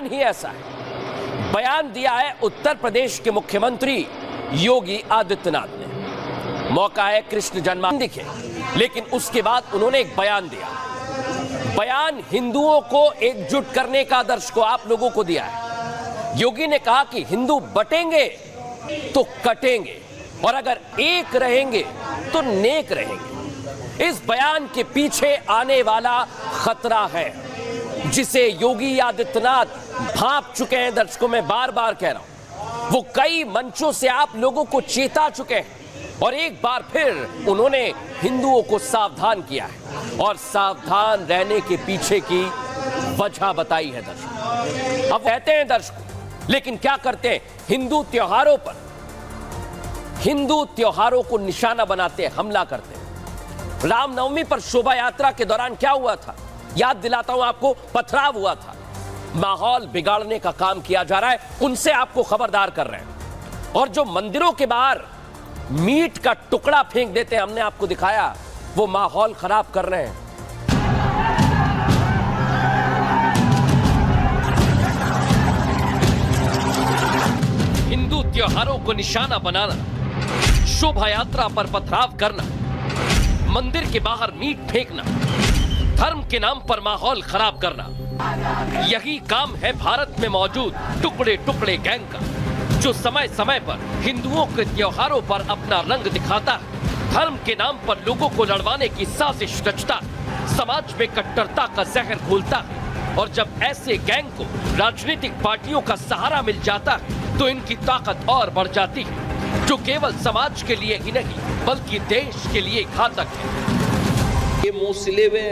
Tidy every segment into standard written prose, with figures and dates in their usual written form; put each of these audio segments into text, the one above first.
ही ऐसा है। बयान दिया है उत्तर प्रदेश के मुख्यमंत्री योगी आदित्यनाथ ने। मौका है कृष्ण जन्माष्टमी के, लेकिन उसके बाद उन्होंने एक बयान दिया। बयान हिंदुओं को एकजुट करने का आदर्श को आप लोगों को दिया है। योगी ने कहा कि हिंदू बटेंगे तो कटेंगे और अगर एक रहेंगे तो नेक रहेंगे। इस बयान के पीछे आने वाला खतरा है जिसे योगी आदित्यनाथ भांप चुके हैं। दर्शकों, मैं बार बार कह रहा हूं, वो कई मंचों से आप लोगों को चेता चुके हैं और एक बार फिर उन्होंने हिंदुओं को सावधान किया है और सावधान रहने के पीछे की वजह बताई है दर्शकों। अब कहते हैं दर्शकों, लेकिन क्या करते हैं? हिंदू त्योहारों को निशाना बनाते हैं, हमला करते हैं। रामनवमी पर शोभा यात्रा के दौरान क्या हुआ था? याद दिलाता हूं आपको, पथराव हुआ था। माहौल बिगाड़ने का काम किया जा रहा है, उनसे आपको खबरदार कर रहे हैं। और जो मंदिरों के बाहर मीट का टुकड़ा फेंक देते हैं, हमने आपको दिखाया, वो माहौल खराब कर रहे हैं। हिंदू त्योहारों को निशाना बनाना, शोभा यात्रा पर पथराव करना, मंदिर के बाहर मीट फेंकना, धर्म के नाम पर माहौल खराब करना, यही काम है भारत में मौजूद टुकड़े टुकड़े गैंग का, जो समय समय पर हिंदुओं के त्योहारों पर अपना रंग दिखाता है, धर्म के नाम पर लोगों को लड़वाने की साजिश रचता, समाज में कट्टरता का जहर घोलता है। और जब ऐसे गैंग को राजनीतिक पार्टियों का सहारा मिल जाता है तो इनकी ताकत और बढ़ जाती है, जो केवल समाज के लिए ही नहीं बल्कि देश के लिए घातक है। ये मुंह सिले हुए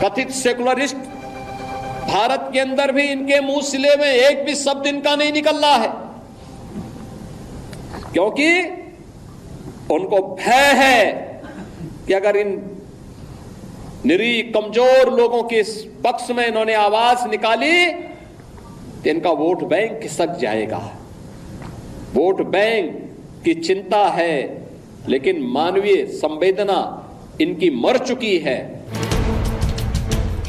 कथित सेकुलरिस्ट भारत के अंदर भी इनके मुंह सिले में एक भी शब्द इनका नहीं निकल रहा है, क्योंकि उनको भय है कि अगर इन निरीह कमजोर लोगों के पक्ष में इन्होंने आवाज निकाली तो इनका वोट बैंक खिसक जाएगा। वोट बैंक की चिंता है, लेकिन मानवीय संवेदना इनकी मर चुकी है।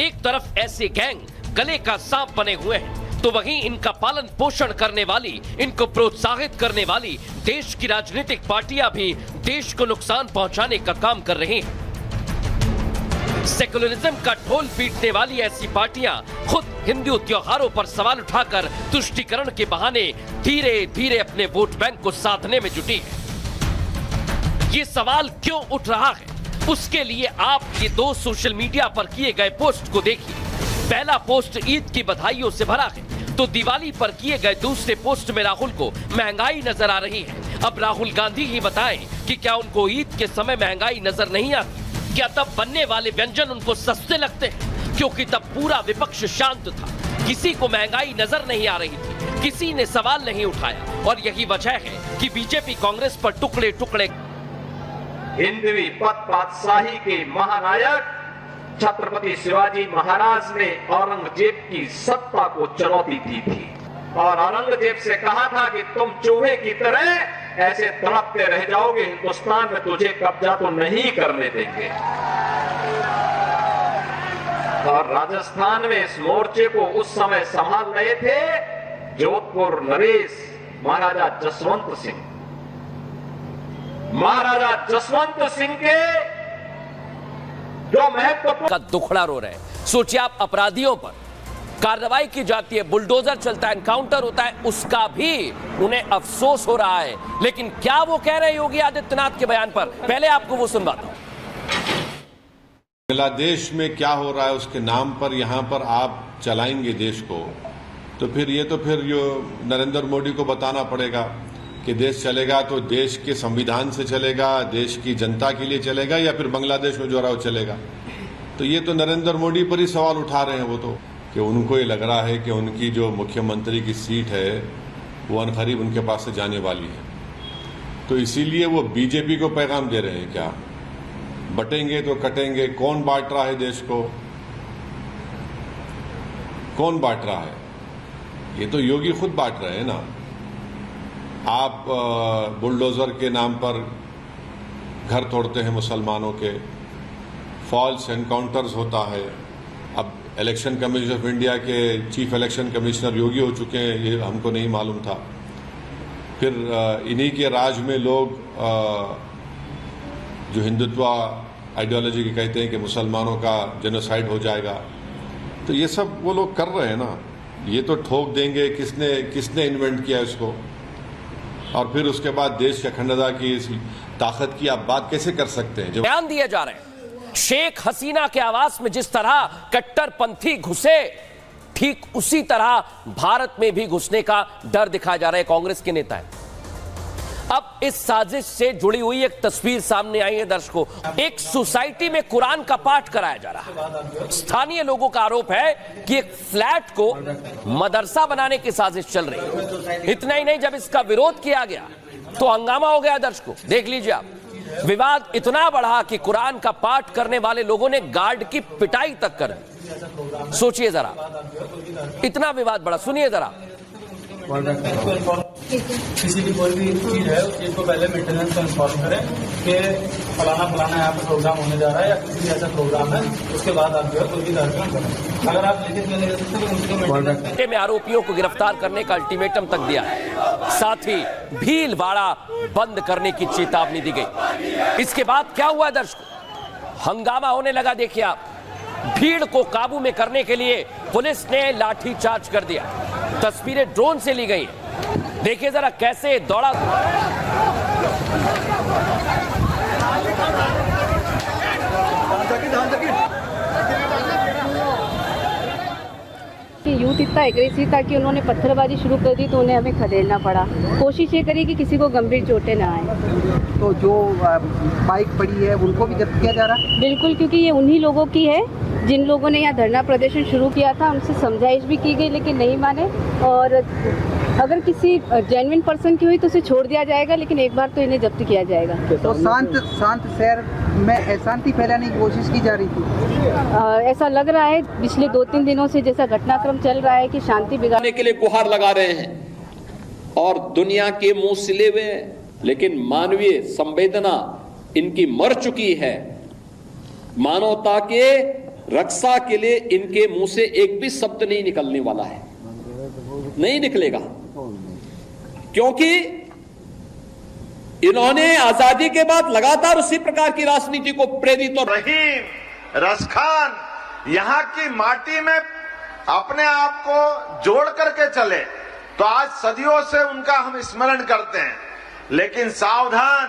एक तरफ ऐसे गैंग गले का सांप बने हुए हैं, तो वहीं इनका पालन पोषण करने वाली, इनको प्रोत्साहित करने वाली देश की राजनीतिक पार्टियां भी देश को नुकसान पहुंचाने का काम कर रही हैं। सेकुलरिज्म का ढोल पीटने वाली ऐसी पार्टियां खुद हिंदू त्योहारों पर सवाल उठाकर तुष्टीकरण के बहाने धीरे धीरे अपने वोट बैंक को साधने में जुटी है। ये सवाल क्यों उठ रहा है, उसके लिए आप ये दो सोशल मीडिया पर किए गए पोस्ट को देखिए। पहला पोस्ट ईद की बधाइयों से भरा है, तो दिवाली पर किए गए दूसरे पोस्ट में राहुल को महंगाई नजर आ रही है। अब राहुल गांधी ही बताएं कि क्या उनको ईद के समय महंगाई नजर नहीं आती? क्या तब बनने वाले व्यंजन उनको सस्ते लगते हैं? क्योंकि तब पूरा विपक्ष शांत था, किसी को महंगाई नजर नहीं आ रही थी, किसी ने सवाल नहीं उठाया। और यही वजह है कि बीजेपी कांग्रेस पर टुकड़े टुकड़े। हिंदवी पद पातशाही के महानायक छत्रपति शिवाजी महाराज ने औरंगजेब की सत्ता को चुनौती दी थी और औरंगजेब से कहा था कि तुम चूहे की तरह ऐसे तड़पते रह जाओगे, हिंदुस्तान में तुझे कब्जा तो नहीं करने देंगे। और राजस्थान में इस मोर्चे को उस समय संभाल रहे थे जोधपुर नरेश महाराजा जसवंत सिंह। महाराजा जसवंत सिंह के जो महत्वपूर्ण का दुखड़ा रो रहे हैं। सोचिए आप, अपराधियों पर कार्रवाई की जाती है, बुलडोजर चलता है, एनकाउंटर होता है, उसका भी उन्हें अफसोस हो रहा है। लेकिन क्या वो कह रहे हैं योगी आदित्यनाथ के बयान पर? पहले आपको वो सुनवाता हूं। बांग्लादेश में क्या हो रहा है उसके नाम पर यहां पर आप चलाएंगे देश को, तो फिर जो नरेंद्र मोदी को बताना पड़ेगा कि देश चलेगा तो देश के संविधान से चलेगा, देश की जनता के लिए चलेगा, या फिर बांग्लादेश में जो रहा वो चलेगा। तो ये तो नरेंद्र मोदी पर ही सवाल उठा रहे हैं वो तो, कि उनको ये लग रहा है कि उनकी जो मुख्यमंत्री की सीट है वो अनकरीब उनके पास से जाने वाली है। तो इसीलिए वो बीजेपी को पैगाम दे रहे हैं, क्या बटेंगे तो कटेंगे। कौन बांट रहा है देश को? कौन बांट रहा है? ये तो योगी खुद बांट रहे हैं ना। आप बुलडोजर के नाम पर घर तोड़ते हैं मुसलमानों के, फॉल्स एनकाउंटर्स होता है। अब इलेक्शन कमीशन ऑफ इंडिया के चीफ इलेक्शन कमिश्नर योगी हो चुके हैं, ये हमको नहीं मालूम था। फिर इन्हीं के राज में लोग जो हिंदुत्व आइडियोलॉजी के कहते हैं कि मुसलमानों का जेनोसाइड हो जाएगा, तो ये सब वो लोग कर रहे हैं ना। ये तो ठोक देंगे किसने इन्वेंट किया इसको, और फिर उसके बाद देश की अखंडता की इस ताकत की आप बात कैसे कर सकते हैं। बयान दिए जा रहे हैं शेख हसीना के आवास में जिस तरह कट्टरपंथी घुसे, ठीक उसी तरह भारत में भी घुसने का डर दिखाया जा रहा है। कांग्रेस के नेता है। अब इस साजिश से जुड़ी हुई एक तस्वीर सामने आई है दर्शकों। एक सोसाइटी में कुरान का पाठ कराया जा रहा है। स्थानीय लोगों का आरोप है कि एक फ्लैट को मदरसा बनाने की साजिश चल रही है। इतना ही नहीं, जब इसका विरोध किया गया तो हंगामा हो गया। दर्शकों देख लीजिए आप, विवाद इतना बढ़ा कि कुरान का पाठ करने वाले लोगों ने गार्ड की पिटाई तक कर दी। सोचिए जरा, इतना विवाद बढ़ा। सुनिए जरा। किसी भी कोई भी चीज है उस चीज को पहले मेंटेनेंस को इन्फॉर्म करें कि फलाना यहाँ पे प्रोग्राम होने जा रहा है या किसी भी ऐसा प्रोग्राम है, उसके बाद आप जो है कोई भी कार्यक्रम करें। अगर आप लिखित में नहीं कर सकते तो में आरोपियों को गिरफ्तार करने का अल्टीमेटम तक दिया है, साथ ही भीलवाड़ा बंद करने की चेतावनी दी गई। इसके बाद क्या हुआ दर्शकों, हंगामा होने लगा। देखिए आप, भीड़ को काबू में करने के लिए पुलिस ने लाठीचार्ज कर दिया। तस्वीरें ड्रोन से ली गई। देखिए जरा कैसे दौड़ा। यूथ इतना एग्रेसिव था कि उन्होंने पत्थरबाजी शुरू कर दी, तो उन्हें हमें खदेड़ना पड़ा। कोशिश ये करी कि किसी को गंभीर चोटें ना आए। तो जो बाइक पड़ी है उनको भी जब्त किया जा रहा है? बिल्कुल, क्योंकि ये उन्हीं लोगों की है जिन लोगों ने यहाँ धरना प्रदर्शन शुरू किया था। उनसे समझाइश भी की गई लेकिन नहीं माने, और अगर किसी जेन्युइन पर्सन की हुई तो उसे छोड़ दिया जाएगा, लेकिन एक बार तो इन्हें जब्त किया जाएगा। तो शांत शहर में अशांति फैलाने की कोशिश की जा रही थी। ऐसा लग रहा है पिछले 2-3 दिनों से जैसा घटनाक्रम चल रहा है कि शांति बिगाड़ने के लिए गुहार लगा रहे हैं और दुनिया के मुंह सिले हुए, लेकिन मानवीय संवेदना इनकी मर चुकी है। मानवता के रक्षा के लिए इनके मुंह से एक भी शब्द नहीं निकलने वाला है, नहीं निकलेगा, क्योंकि इन्होंने आजादी के बाद लगातार उसी प्रकार की राजनीति को प्रेरित और रहीम रसखान यहाँ की माटी में अपने आप को जोड़ करके चले, तो आज सदियों से उनका हम स्मरण करते हैं। लेकिन सावधान,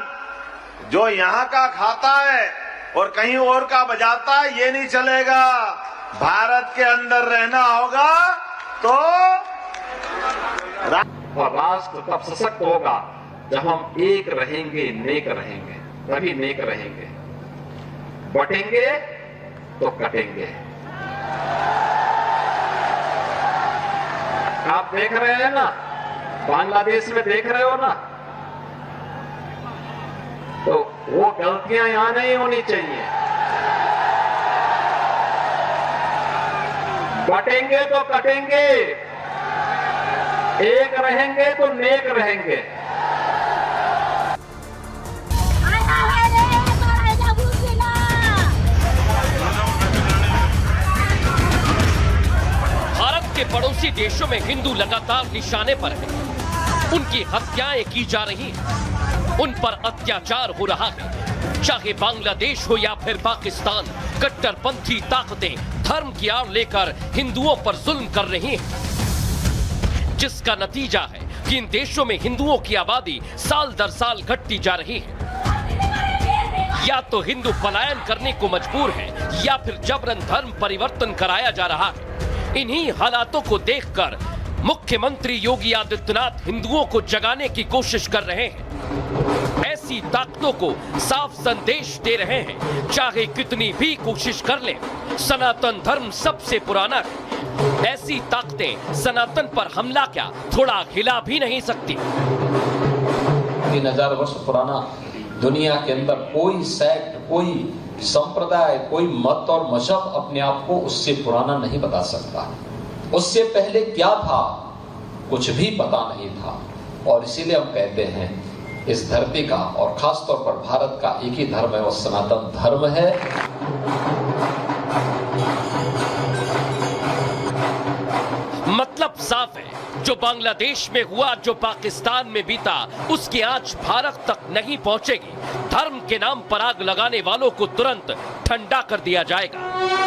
जो यहाँ का खाता है और कहीं और का बजाता है, ये नहीं चलेगा। भारत के अंदर रहना होगा तो और राष्ट्र तब सशक्त होगा जब हम एक रहेंगे, नेक रहेंगे, तभी नेक रहेंगे। बटेंगे तो कटेंगे। आप देख रहे हैं ना, बांग्लादेश में देख रहे हो ना, तो वो गलतियां यहां नहीं होनी चाहिए। बटेंगे तो कटेंगे, एक रहेंगे तो नेक रहेंगे। भारत के पड़ोसी देशों में हिंदू लगातार निशाने पर हैं। उनकी हत्याएं की जा रही हैं, उन पर अत्याचार हो रहा है। चाहे बांग्लादेश हो या फिर पाकिस्तान, कट्टरपंथी ताकतें धर्म की आड़ लेकर हिंदुओं पर जुल्म कर रही हैं, जिसका नतीजा है कि इन देशों में हिंदुओं की आबादी साल दर साल घटती जा रही है। या तो हिंदू पलायन करने को मजबूर है या फिर जबरन धर्म परिवर्तन कराया जा रहा है। इन्हीं हालातों को देखकर मुख्यमंत्री योगी आदित्यनाथ हिंदुओं को जगाने की कोशिश कर रहे हैं। ऐसी ताकतों को साफ संदेश दे रहे हैं, चाहे कितनी भी कोशिश कर लें, सनातन धर्म सबसे पुराना है। ऐसी ताकतें सनातन पर हमला क्या, थोड़ा हिला भी नहीं सकती। 3000 वर्ष पुराना दुनिया के अंदर कोई सेक्ट, कोई संप्रदाय, कोई मत और मजहब अपने आप को उससे पुराना नहीं बता सकता। उससे पहले क्या था कुछ भी पता नहीं था, और इसीलिए हम कहते हैं इस धरती का और खासतौर पर भारत का एक ही धर्म है, वो सनातन धर्म है। मतलब साफ है, जो बांग्लादेश में हुआ, जो पाकिस्तान में बीता, उसकी आंच भारत तक नहीं पहुंचेगी। धर्म के नाम पर आग लगाने वालों को तुरंत ठंडा कर दिया जाएगा।